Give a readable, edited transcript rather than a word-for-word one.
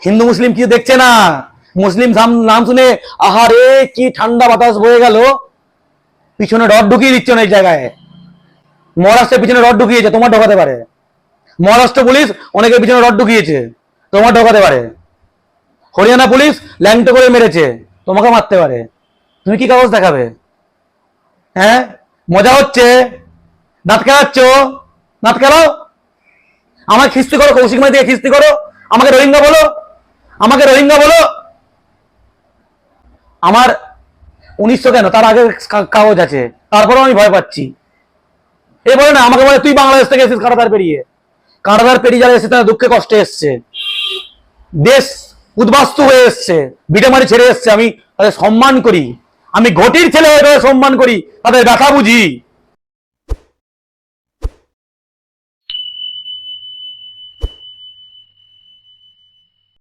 হিন্দু মুসলিম কি দেখছে না? মুসলিম নাম শুনে আহারে কি ঠান্ডা বাতাস বয়ে গেল, পিছনে রড ঢুকিয়ে দিচ্ছে না এই জায়গায়। মহারাষ্ট্রের পিছনে রড ঢুকিয়েছে, তোমার ঢোকাতে পারে। মহারাষ্ট্র পুলিশ অনেকের পিছনে রড ঢুকিয়েছে, তোমার ঢোকাতে পারে। হরিয়ানা পুলিশ ল্যাংটো করে মেরেছে, তোমাকে মারতে পারে। তুমি কি কাগজ দেখাবে? হ্যাঁ, মজা হচ্ছে? দাঁত খেলাচ্ছ? দাঁত খেলাও। আমাকে খিস্তি করো, কৌশিক মাই দিয়ে খিস্তি করো, আমাকে রোহিঙ্গা বলো, আমাকে রোহিঙ্গা বলো। আমার 1900 কেন, তার আগে কাগজ আছে, তারপরেও আমি ভয় পাচ্ছি। এ বলে না, আমাকে বলে তুই বাংলাদেশ থেকে এসেছিস কাঁটাতার পেরিয়ে। কাঁটাতার পেরিয়ে যারা এসেছে তারা দুঃখে কষ্টে এসছে, দেশ উদ্বাস্তু হয়ে এসছে, ভিটেমারি ছেড়ে এসছে। আমি তাদের সম্মান করি, আমি ঘটির ছেলে হয়ে সম্মান করি, তাদের ব্যথা বুঝি।